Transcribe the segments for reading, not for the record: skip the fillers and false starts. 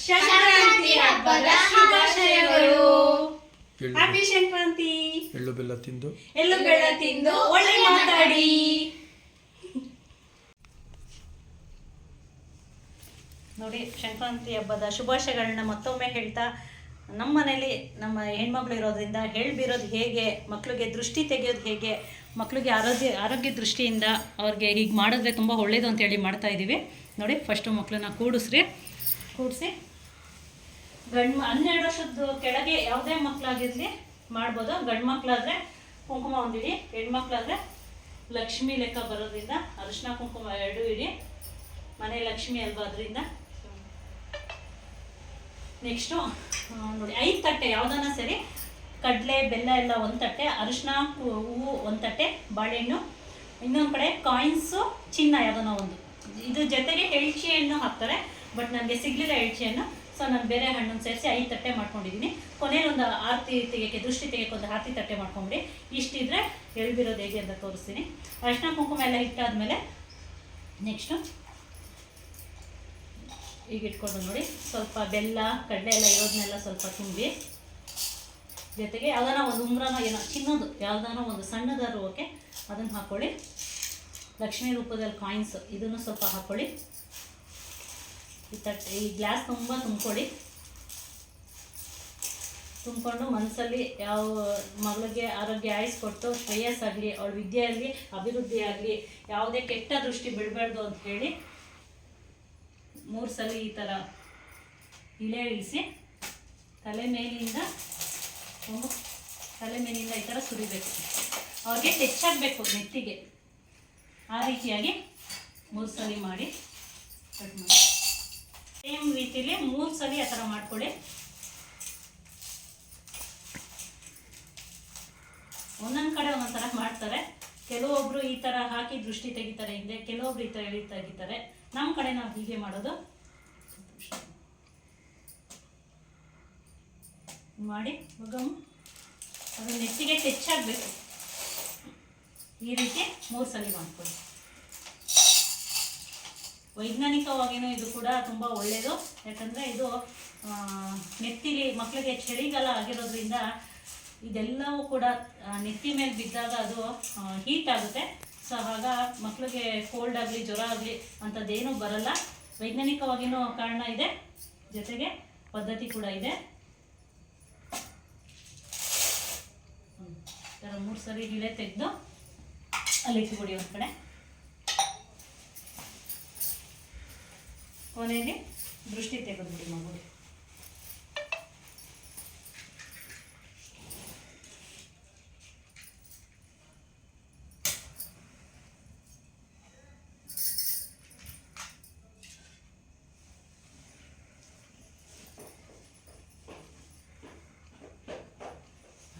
ಸಂಕ್ರಾಂತಿ ಹಬ್ಬದ ಶುಭಾಶಯಗಳು. ಹ್ಯಾಪಿ ಸಂಕ್ರಾಂತಿ. ಎಳ್ಳು ಬೆಲ್ಲ ತಿಂದು ಒಳ್ಳೆ ಮಾತಾಡಿ. ನೋಡಿ, ಸಂಕ್ರಾಂತಿ ಹಬ್ಬದ ಶುಭಾಶಯಗಳನ್ನ ಮತ್ತೊಮ್ಮೆ ಹೇಳ್ತಾ, ನಮ್ಮ ಮನೇಲಿ ನಮ್ಮ ಹೆಣ್ಮಕ್ಳು ಇರೋದ್ರಿಂದ ಹೇಳ್ಬಿರೋದು ಹೇಗೆ, ಮಕ್ಕಳಿಗೆ ದೃಷ್ಟಿ ತೆಗೆಯೋದು ಹೇಗೆ, ಮಕ್ಕಳಿಗೆ ಆರೋಗ್ಯ ದೃಷ್ಟಿಯಿಂದ ಅವ್ರಿಗೆ ಹೀಗೆ ಮಾಡಿದ್ರೆ ತುಂಬ ಒಳ್ಳೆಯದು ಅಂತೇಳಿ ಮಾಡ್ತಾ ಇದ್ದೀವಿ. ನೋಡಿ, ಫಸ್ಟು ಮಕ್ಕಳನ್ನ ಕೂಡಿಸಿ ಗಂಡು 12 ವರ್ಷದ ಕೆಳಗೆ ಯಾವುದೇ ಮಕ್ಕಳಾಗಿರಲಿ ಮಾಡ್ಬೋದು. ಗಂಡು ಮಕ್ಕಳಾದರೆ ಕುಂಕುಮ ಒಂದಿಡಿ, ಹೆಣ್ಮಕ್ಳಾದರೆ ಲಕ್ಷ್ಮಿ ಲೆಕ್ಕ ಬರೋದ್ರಿಂದ ಅರಿಶಿನ ಕುಂಕುಮ 2 ಇಡಿ. ಮನೆ ಲಕ್ಷ್ಮಿ ಅಲ್ವಾ, ಅದರಿಂದ. ನೆಕ್ಸ್ಟು ನೋಡಿ, 5 ತಟ್ಟೆ ಯಾವುದನ್ನ ಸರಿ, ಕಡಲೆ ಬೆಲ್ಲ ಎಲ್ಲ 1 ತಟ್ಟೆ, ಅರಿಶಿನ ಹೂವು 1 ತಟ್ಟೆ, ಬಾಳೆಹಣ್ಣು, ಇನ್ನೊಂದು ಕಡೆ ಕಾಯಿನ್ಸು, ಚಿನ್ನ ಯಾವುದನ್ನ ಒಂದು. ಇದು ಜೊತೆಗೆ ಎಳ್ಚಿ ಹಣ್ಣು ಹಾಕ್ತಾರೆ, ಬಟ್ ನನಗೆ ಸಿಗಲಿಲ್ಲ ಎಳ್ಚಿ ಹಣ್ಣು, ಸೊ ನಾನು ಬೇರೆ ಹಣ್ಣನ್ನು ಸೇರಿಸಿ 5 ತಟ್ಟೆ ಮಾಡ್ಕೊಂಡಿದ್ದೀನಿ. ಕೊನೆಯಲ್ಲಿ ಒಂದು ಆರತಿ ತೆಗೆಯೋಕ್ಕೆ, ದೃಷ್ಟಿ ತೆಗೆಯೋಕ್ಕೆ ಒಂದು ಆರತಿ ತಟ್ಟೆ ಮಾಡ್ಕೊಂಬಿಡಿ. ಇಷ್ಟಿದ್ರೆ ಹೇಳ್ಬಿರೋದು ಹೇಗೆ ಅಂತ ತೋರಿಸ್ತೀನಿ. ಅರಿಶಿನ ಕುಂಕುಮ ಎಲ್ಲ ಇಟ್ಟಾದ್ಮೇಲೆ ನೆಕ್ಸ್ಟು ಈಗ ಇಟ್ಕೊಂಡು ನೋಡಿ, ಸ್ವಲ್ಪ ಬೆಲ್ಲ ಕಡಲೆ ಎಲ್ಲ ಇರೋದನ್ನೆಲ್ಲ ಸ್ವಲ್ಪ ತುಂಬಿ, ಜೊತೆಗೆ ಯಾವ್ದಾನ ಒಂದು ಉಂಗ್ರನ ಏನೋ ಚಿನ್ನೋದು ಯಾವ್ದಾನ ಒಂದು ಸಣ್ಣದಾರು ಓಕೆ, ಅದನ್ನು ಹಾಕ್ಕೊಳ್ಳಿ. ಲಕ್ಷ್ಮೀ ರೂಪದಲ್ಲಿ ಕಾಯಿನ್ಸ್ ಇದನ್ನು ಸ್ವಲ್ಪ ಹಾಕ್ಕೊಳ್ಳಿ. ಈ ಗ್ಲಾಸ್ ತುಂಬ ತುಂಬ್ಕೊಳ್ಳಿ. ತುಂಬಿಕೊಂಡು ಮನಸ್ಸಲ್ಲಿ ಯಾವ ಮಗಳಿಗೆ ಆರೋಗ್ಯ ಆಯಿಸ್ಕೊಟ್ಟು ಶ್ರೇಯಸ್ಸಾಗಲಿ, ಅವಳ ವಿದ್ಯೆಯಲ್ಲಿ ಅಭಿವೃದ್ಧಿ ಆಗಲಿ, ಯಾವುದೇ ಕೆಟ್ಟ ದೃಷ್ಟಿ ಬಿಡಬಾರ್ದು ಅಂತ ಹೇಳಿ 3 ಸಲ ಈ ಥರ ಇಳೆ ಇಳಿಸಿ ತಲೆ ಮೇಲಿಂದ ಈ ಥರ ಸುರಿಬೇಕು. ಅವ್ರಿಗೆ ಹೆಚ್ಚಾಗಬೇಕು ನೆತ್ತಿಗೆ, ಆ ರೀತಿಯಾಗಿ 3 ಸಲ ಮಾಡಿ ಕಟ್ ಮಾಡಿ. ಸೇಮ್ ರೀತಿಯಲ್ಲಿ 3 ಸಲ ಆ ಥರ ಮಾಡ್ಕೊಳ್ಳಿ. ಒಂದೊಂದು ಕಡೆ ಒಂದೊಂದು ಥರ ಮಾಡ್ತಾರೆ. ಕೆಲವೊಬ್ರು ಈ ಥರ ಹಾಕಿ ದೃಷ್ಟಿ ತೆಗಿತಾರೆ ಹಿಂದೆ, ಕೆಲವೊಬ್ರು ಈ ಥರ ತೆಗಿತಾರೆ. ನಮ್ಮ ಕಡೆ ನಾವು ಹೀಗೆ ಮಾಡೋದು. ಮಾಡಿ ಮಗಮ್ ಅದು ನೆತ್ತಿಗೆ ಹೆಚ್ಚಾಗಬೇಕು. ಈ ರೀತಿ 3 ಸಲ ಮಾಡ್ಕೊಳ್ಳಿ. ವೈಜ್ಞಾನಿಕವಾಗಿಯೂ ಇದು ಕೂಡ ತುಂಬ ಒಳ್ಳೆಯದು. ಯಾಕಂದರೆ ಇದು ನೆತ್ತಿಲಿ ಮಕ್ಕಳಿಗೆ ಚಳಿಗಾಲ ಆಗಿರೋದ್ರಿಂದ ಇದೆಲ್ಲವೂ ಕೂಡ ನೆತ್ತಿ ಮೇಲೆ ಬಿದ್ದಾಗ ಅದು ಹೀಟ್ ಆಗುತ್ತೆ. ಸೊ ಆಗ ಮಕ್ಕಳಿಗೆ ಕೋಲ್ಡ್ ಆಗಲಿ ಜ್ವರ ಆಗಲಿ ಅಂಥದ್ದೇನೂ ಬರಲ್ಲ. ವೈಜ್ಞಾನಿಕವಾಗಿಯೂ ಕಾರಣ ಇದೆ, ಜೊತೆಗೆ ಪದ್ಧತಿ ಕೂಡ ಇದೆ. ಥರ 3 ಸಲ ಇಳೆ ತೆಗೆದು ಅಲ್ಲಿ ಇಟ್ಬಿಡಿ ಒಂದು ಕಡೆ. ಕೊನೆಯಲ್ಲಿ ದೃಷ್ಟಿ ತೆಗೆದುಬಿಡಿ ಮಗುಗೆ.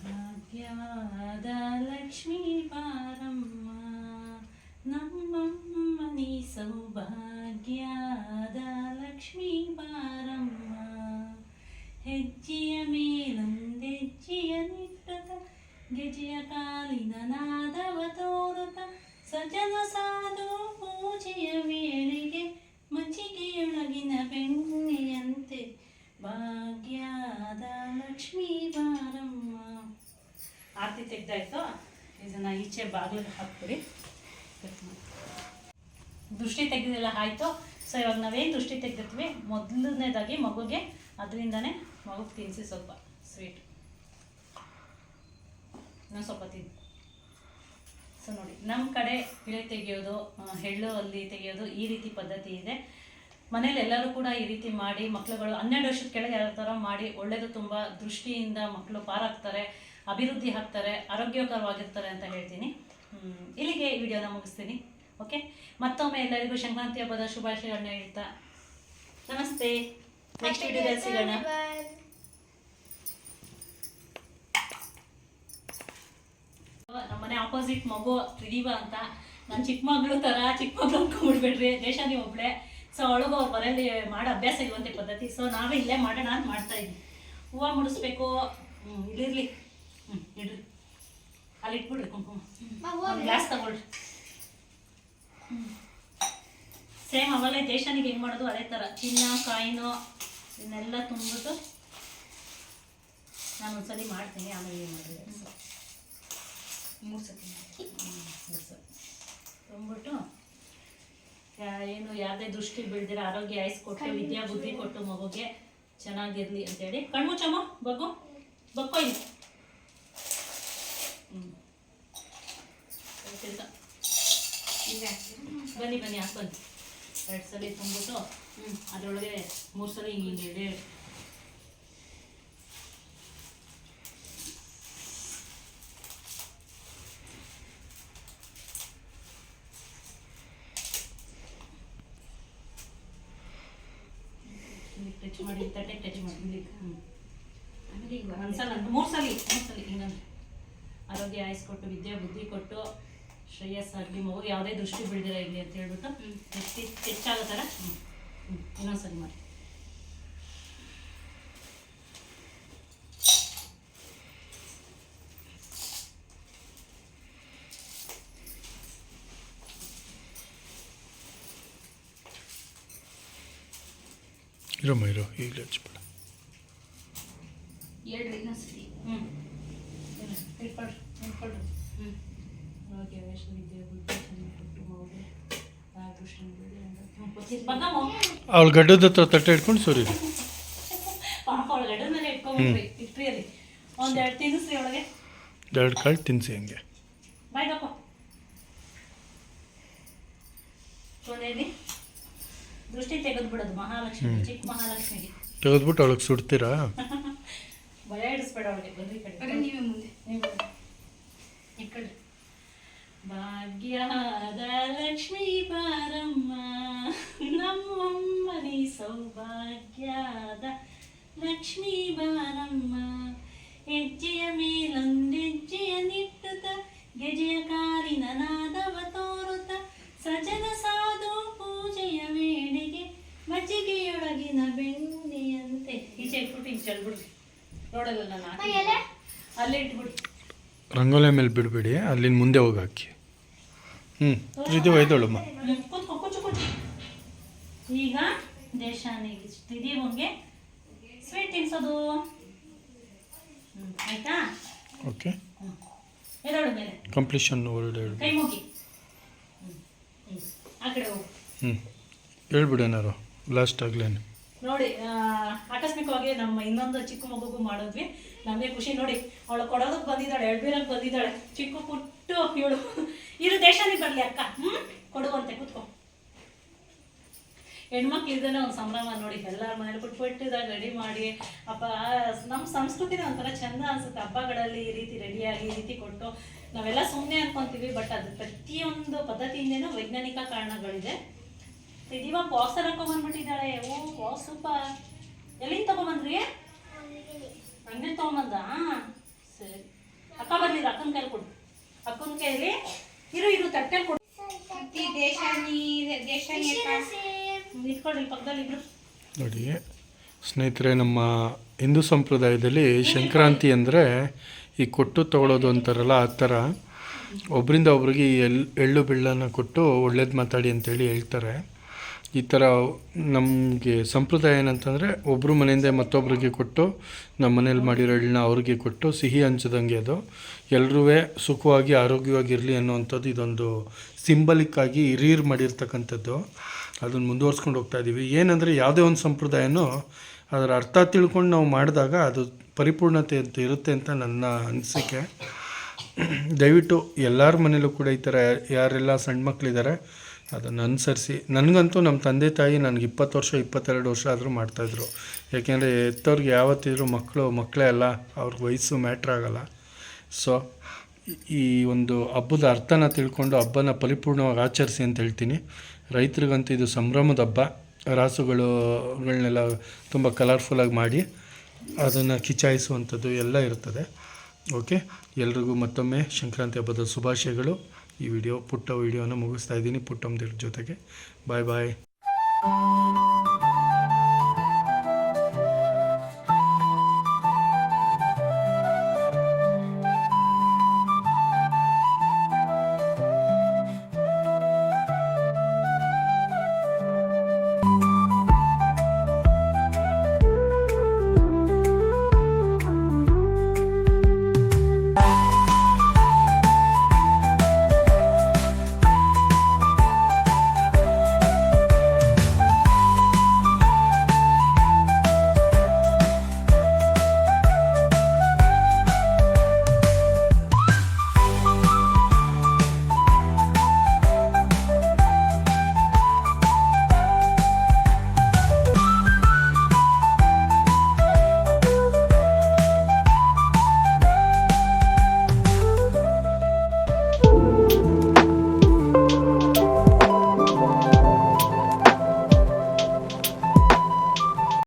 ಭಾಗ್ಯದ ಲಕ್ಷ್ಮೀ ಬಾರಮ್ಮ, ನಮ್ಮಮ್ಮ ನೀ ಸೌಭಾಗ್ಯದ ಲಕ್ಷ್ಮೀ ಬಾರಮ್ಮ. ಹೆಜ್ಜೆಯ ಮೇಲೊಂದೆಜ್ಜೆಯ ನಿಟ್ಟತ, ಗೆಜೆಯ ಕಾಲಿನ ನಾದವ ತೋರುತ, ಸಜನ ಸಾಧು ಪೂಜೆಯ ವೇಳೆಗೆ ಮಜ್ಜಿಗೆಯೊಳಗಿನ ಬೆಣ್ಣೆಯಂತೆ ಭಾಗ್ಯದ ಲಕ್ಷ್ಮೀ ಬಾರಮ್ಮ. ಆರತಿ ತೆಗ್ದಾಯ್ತು. ಇದನ್ನು ಈಚೆ ಬಾಗಿಲಿಗೆ ಹಾಕ್ಬಿಡಿ. ದೃಷ್ಟಿ ತೆಗೆದೆಲ್ಲ ಆಯಿತು. ಸೊ ಇವಾಗ ನಾವೇನು ದೃಷ್ಟಿ ತೆಗೆದಿರ್ತೀವಿ, ಮೊದಲನೇದಾಗಿ ಮಗುಗೆ ಅದರಿಂದನೇ ಮಗುಗೆ ತಿನ್ನಿಸಿ ಸ್ವಲ್ಪ ಸ್ವೀಟ್. ಇನ್ನೊಂದು ಸ್ವಲ್ಪ ತಿನ್ನಿ. ಸೊ ನೋಡಿ, ನಮ್ಮ ಕಡೆ ಇಳೆ ತೆಗೆಯೋದು, ಎಳ್ಳು ಅಲ್ಲಿ ತೆಗೆಯೋದು ಈ ರೀತಿ ಪದ್ಧತಿ ಇದೆ. ಮನೇಲಿ ಎಲ್ಲರೂ ಕೂಡ ಈ ರೀತಿ ಮಾಡಿ ಮಕ್ಕಳುಗಳು 12 ವರ್ಷದ ಕೆಳಗೆ ಯಾವ ಥರ ಮಾಡಿ ಒಳ್ಳೆಯದು. ತುಂಬ ದೃಷ್ಟಿಯಿಂದ ಮಕ್ಕಳು ಪಾರಾಗ್ತಾರೆ, ಅಭಿವೃದ್ಧಿ ಆಗ್ತಾರೆ, ಆರೋಗ್ಯಕರವಾಗಿರ್ತಾರೆ ಅಂತ ಹೇಳ್ತೀನಿ. ಇಲ್ಲಿಗೆ ಈ ವಿಡಿಯೋನ ಮುಗಿಸ್ತೀನಿ. ಓಕೆ, ಮತ್ತೊಮ್ಮೆ ಎಲ್ಲರಿಗೂ ಸಂಕ್ರಾಂತಿ ಹಬ್ಬದ ಶುಭಾಶಯಗಳನ್ನ ಹೇಳ್ತಾ ನಮಸ್ತೆ. ನೆಕ್ಸ್ಟ್ ವಿಡಿಯೋದಲ್ಲಿ ಸಿಗೋಣ. ನಮ್ಮನೆ ಆಪೋಸಿಟ್ ಮಗು ತ್ರಿದೀಪ ಅಂತ, ನನ್ನ ಚಿಕ್ಕ ಮಗಳು ಥರ ಚಿಕ್ಕ ಮಗಳು ಅಂದ್ಕೊಂಡ್ಬಿಡ್ಬೇಡ್ರಿ, ದೇಶಾನಿ ಒಬ್ಳೆ. ಸೊ ಅವಳಿಗೂ ಅವ್ರ ಮನೇಲಿ ಮಾಡೋ ಅಭ್ಯಾಸ ಇರುವಂಥ ಪದ್ಧತಿ. ಸೊ ನಾವೇ ಇಲ್ಲೇ ಮಾಡೋಣ ಅಂತ ಮಾಡ್ತಾ ಇದ್ವಿ. ಹೂವು ಮುಡಿಸ್ಬೇಕು, ಇಲ್ಲಿರಲಿ, ಇಡ್ರಿ, ಅಲ್ಲಿ ಇಟ್ಬಿಡ್ರಿ ಕುಂಕುಮ. ಗ್ಲಾಸ್ ತಗೊಳ್ರಿ. ಸೇಮ್ ಅವಾಗಲೇ ದೇಶಾನಿಗೆ ಹೆಂಗೆ ಮಾಡೋದು ಅದೇ ಥರ ಚಿನ್ನ ಕಾಯಿನು ಇದನ್ನೆಲ್ಲ ತುಂಬಿಟ್ಟು ನಾನು ಒಂದ್ಸಲಿ ಮಾಡ್ತೀನಿ, ಆಮೇಲೆ ಏನು ಮಾಡಿದೆ 3 ಸತಿ ತುಂಬಿಟ್ಟು ಏನು ಯಾವುದೇ ದೃಷ್ಟಿ ಬೀಳ್ದಿರ ಆರೋಗ್ಯ ಆಯಸ್ ಕೊಟ್ಟು ವಿದ್ಯಾ ಬುದ್ಧಿ ಕೊಟ್ಟು ಮಗುಗೆ ಚೆನ್ನಾಗಿರಲಿ ಅಂತೇಳಿ. ಕಣ್ಮುಚ್ಚಮ್ಮ ಬಗ್ಗು ಬಕ್ಕೋ ಇಲ್ಲಿ. ಬನ್ನಿ ಬನ್ನಿ ಹಾಕೊಂಡು 2 ಸಲ ತುಂಬಿಟ್ಟು ಅದರೊಳಗೆ 3 ಸಲ ಹಿಂಗೆ ಎಡೆ ಟಚ್ ಮಾಡಿ ತಟ್ಟೆ ಟಚ್ ಮಾಡಿ ಆಮೇಲೆ ಒಂದ್ಸಲ 3 ಸಲ ಹಿಂಗಂದ್ರೆ ಆರೋಗ್ಯ ಆಯಸ್ ಕೊಟ್ಟು ವಿದ್ಯಾ ಬುದ್ಧಿ ಕೊಟ್ಟು ಶ್ರೇಯಸ್ಸಾಗಲಿ ಮಗುಗೆ ಯಾವುದೇ ದೃಷ್ಟಿ ಬೀಳ್ದಿರ ಇಲ್ಲಿ ಅಂತ ಹೇಳ್ಬಿಟ್ಟು ಹೆಚ್ಚಾಗೋ ಥರ ಇನ್ನೊಂದ್ಸಲಿ ಮಾಡಿ. ಇರಮ್ಮ ಈಗಲೇ ಹಚ್ಬೇಡ. ಹೇಳ್ರಿ ಇನ್ನೊಂದ್ಸತಿ. ಇಟ್ಕೊಳ್ರಿ ಆರೋಗ್ಯ ಆಯಸ್ ವಿದ್ಯಾ ಬುದ್ಧಿ ಚೆನ್ನಾಗಿ ಕೊಟ್ಟು ಮಗುಗೆ ದೃಷ್ಟಿ ಅವಳು ಗಡ್ಡದ ಹತ್ರ ತಟ್ಟೆ ಇಟ್ಕೊಂಡು ಸೋರಿರಿ. ಪಾಪ ಅವಳ ಗಡ್ಡದ ಮೇಲೆ ಇಟ್ಕೊಂಡ್ಬಿಟ್ರಿ ಇಟ್ರಿ ಅಲ್ಲಿ 1-2 ತಿನ್ನಿಸ್ರಿ ಒಳಗೆ 2 ಕಾಳು ತಿನ್ನಿಸಿ ಹಂಗೆ. ಬಾಯ್ ಬಾಪ ಕೊನೆಯಲ್ಲಿ ದೃಷ್ಟಿ ತೆಗೆದು ಬಿಡೋದು ಮಹಾಲಕ್ಷ್ಮಿ, ಚಿಕ್ಕ ಮಹಾಲಕ್ಷ್ಮಿಗೆ ತೆಗೆದ್ಬಿಟ್ಟು ಅವಳಿಗೆ ಸುಡ್ತೀರಾ? ಭಯ ಇಡಿಸ್ಬೇಡ ಅವಳಿಗೆ. ಬನ್ರಿ ಕಡೆ ನೀವೇ ಮುಂದೆ ಈ ಕಡೆ. ಭಾಗ್ಯದ ಲಕ್ಷ್ಮೀ ಬಾರಮ್ಮ ನಮ್ಮಮ್ಮನಿ ಸೌಭಾಗ್ಯದ ಲಕ್ಷ್ಮೀ ಬಾರಮ್ಮ, ಹೆಜ್ಜೆಯ ಮೇಲೊಂದೆಜ್ಜೆಯ ನಿಟ್ಟುತ್ತ ಗೆಜೆಯ ಕಾಲಿನ ನಾದವ ತೋರುತ್ತ ಸಜನ ಸಾಧು ಪೂಜೆಯ ವೇಳೆಗೆ ಮಜ್ಜಿಗೆಯೊಳಗಿನ ಬೆಣ್ಣೆಯಂತೆ. ಈಚೆ ಇಟ್ಬಿಟ್ಟು ಹಿಂಗೆ ಚೆಲ್ಬಿಡ್ರಿ ನೋಡಲ್ಲ ನಾನು ಅಲ್ಲೇ ಇಟ್ಬಿಡಿ. ರಂಗೋಲಿ ಮೇಲೆ ಬಿಡಬೇಡಿ, ಅಲ್ಲಿನ ಮುಂದೆ ಹೋಗಿ ಹಾಕಿ. ಇದು ಒಯ್ದೋಳಮ್ಮ. ಕೂತ್ಕೊ ಕೂಚು ಕೂಚು. ಈಗ ದೇಶಾನಿಗೆ ತಿದೀವಂಗೆ ಸ್ವೀಟ್ ತಿನ್ಸೋದು ಆಯ್ತಾ? ಓಕೆ, ಎದೋಳು ಮೇಲೆ ಕಂಪ್ಲೀಷನ್ ವರ್ಡ್ ಹೇಳಿ. ಕೈ ಮುಗಿ ಆ ಕಡೆ ಹೋಗು. ಹೇಳ್ಬಿಡೇನಾರು ಲಾಸ್ಟ್ ಆಗ್ಲೇನು ನೋಡಿ. ಆಕಸ್ಮಿಕವಾಗಿ ನಮ್ಮ ಇನ್ನೊಂದು ಚಿಕ್ಕ ಮಗುಗೂ ಮಾಡಿದ್ವಿ, ನಮಗೆ ಖುಷಿ ನೋಡಿ. ಅವಳು ಕೊಡೋದಕ್ಕೆ ಬಂದಿದ್ದಾಳೆ, ಎಳ್ಬೀರಕ್ಕೆ ಬಂದಿದ್ದಾಳೆ, ಚಿಕ್ಕ ಪುಟ್ಟು ಇವಳು. ಇರು ದೇಶಾನಿಗೆ ಬರಲಿ ಅಕ್ಕ, ಕೊಡುವಂತೆ ಕೂತ್ಕೊ. ಹೆಣ್ಮಕ್ಳು ಇದ್ದೇನೆ ಒಂದು ಸಂಭ್ರಮ ನೋಡಿ. ಎಲ್ಲರ ಮನೇಲಿ ಪುಟ್ಟಿದಾಗ ರೆಡಿ ಮಾಡಿ ಹಬ್ಬ. ನಮ್ಮ ಸಂಸ್ಕೃತಿನೇ ಒಂಥರ ಚೆಂದ ಅನ್ಸುತ್ತೆ. ಹಬ್ಬಗಳಲ್ಲಿ ಈ ರೀತಿ ರೆಡಿಯಾಗಿ ಈ ರೀತಿ ಕೊಟ್ಟು ನಾವೆಲ್ಲ ಸುಮ್ಮನೆ ಅನ್ಕೊಂತೀವಿ, ಬಟ್ ಅದು ಪ್ರತಿಯೊಂದು ಪದ್ಧತಿಯಿಂದೇನೂ ವೈಜ್ಞಾನಿಕ ಕಾರಣಗಳಿದೆ. ಇದೀವ ಬಾಕ್ಸ್ ಹಾಕೊಂಡ್ಬಂದ್ಬಿಟ್ಟಿದ್ದಾಳೆ. ಓ ಬಾಕ್ಸ್ ಸೂಪರ್. ಎಲ್ಲಿಂದ ತಗೊಂಬಂದ್ರಿ? ಅಂಗಡಿ ತಗೊಂಬಂದ. ಸರಿ ಅಕ್ಕ ಬರ್ಲಿರ, ಅಕ್ಕನ ಕೈಲಿ ಕೊಡು. ಅಕ್ಕನ ಕೈಲಿ ಇರು ತಟ್ಟೆಲಿ ಕೊಡು. ಇಟ್ಕೊಳ್ರಿ ಪಕ್ಕದಲ್ಲಿ ಇಬ್ರು. ನೋಡಿ ಸ್ನೇಹಿತರೆ, ನಮ್ಮ ಹಿಂದೂ ಸಂಪ್ರದಾಯದಲ್ಲಿ ಸಂಕ್ರಾಂತಿ ಅಂದರೆ ಈ ಕೊಟ್ಟು ತಗೊಳ್ಳೋದು ಅಂತಾರಲ್ಲ, ಆ ಥರ ಒಬ್ಬರಿಂದ ಒಬ್ರಿಗೆ ಎಳ್ಳು ಬೆಳ್ಳನ ಕೊಟ್ಟು ಒಳ್ಳೇದು ಮಾತಾಡಿ ಅಂತೇಳಿ ಹೇಳ್ತಾರೆ. ಈ ಥರ ನಮಗೆ ಸಂಪ್ರದಾಯ ಏನಂತಂದರೆ, ಒಬ್ಬರು ಮನೆಯಿಂದ ಮತ್ತೊಬ್ಬರಿಗೆ ಕೊಟ್ಟು ನಮ್ಮ ಮನೇಲಿ ಮಾಡಿರೋ ಎಳ್ಳನ್ನ ಅವ್ರಿಗೆ ಕೊಟ್ಟು ಸಿಹಿ ಹಂಚದಂಗೆ ಅದು ಎಲ್ಲರೂ ಸುಖವಾಗಿ ಆರೋಗ್ಯವಾಗಿರಲಿ ಅನ್ನೋವಂಥದ್ದು ಇದೊಂದು ಸಿಂಬಲಿಕ್ಕಾಗಿ ಹಿರಿಯರು ಮಾಡಿರ್ತಕ್ಕಂಥದ್ದು. ಅದನ್ನು ಮುಂದುವರ್ಸ್ಕೊಂಡು ಹೋಗ್ತಾ ಇದ್ದೀವಿ. ಏನಂದರೆ ಯಾವುದೇ ಒಂದು ಸಂಪ್ರದಾಯನೂ ಅದರ ಅರ್ಥ ತಿಳ್ಕೊಂಡು ನಾವು ಮಾಡಿದಾಗ ಅದು ಪರಿಪೂರ್ಣತೆ ಅಂತ ಇರುತ್ತೆ ಅಂತ ನನ್ನ ಅನಿಸಿಕೆ. ದಯವಿಟ್ಟು ಎಲ್ಲರ ಮನೇಲೂ ಕೂಡ ಈ ಥರ ಯಾರೆಲ್ಲ ಸಣ್ಣ ಮಕ್ಕಳಿದ್ದಾರೆ ಅದನ್ನು ಅನುಸರಿಸಿ. ನನಗಂತೂ ನಮ್ಮ ತಂದೆ ತಾಯಿ ನನಗೆ 20 ವರ್ಷ 22 ವರ್ಷ ಆದರೂ ಮಾಡ್ತಾಯಿದ್ರು. ಯಾಕೆಂದರೆ ಎತ್ತವ್ರಿಗೆ ಯಾವತ್ತಿದ್ರು ಮಕ್ಕಳೇ ಅಲ್ಲ, ಅವ್ರಿಗೆ ವಯಸ್ಸು ಮ್ಯಾಟ್ರ್ ಆಗೋಲ್ಲ. ಸೊ ಈ ಒಂದು ಹಬ್ಬದ ಅರ್ಥನ ತಿಳ್ಕೊಂಡು ಹಬ್ಬನ ಪರಿಪೂರ್ಣವಾಗಿ ಆಚರಿಸಿ ಅಂತ ಹೇಳ್ತೀನಿ. ರೈತರಿಗಂತೂ ಇದು ಸಂಭ್ರಮದ ಹಬ್ಬ. ರಾಸುಗಳನ್ನೆಲ್ಲ ತುಂಬ ಕಲರ್ಫುಲ್ಲಾಗಿ ಮಾಡಿ ಅದನ್ನು ಕಿಚಾಯಿಸುವಂಥದ್ದು ಎಲ್ಲ ಇರ್ತದೆ. ಓಕೆ, ಎಲ್ರಿಗೂ ಮತ್ತೊಮ್ಮೆ ಸಂಕ್ರಾಂತಿ ಹಬ್ಬದ ಶುಭಾಶಯಗಳು. ಈ ಪುಟ್ಟ ವಿಡಿಯೋನ ಮುಗಿಸ್ತಾ ಇದ್ದೀನಿ ಪುಟ್ಟಮ್ಮದಿರ ಜೊತೆಗೆ. ಬಾಯ್ ಬಾಯ್.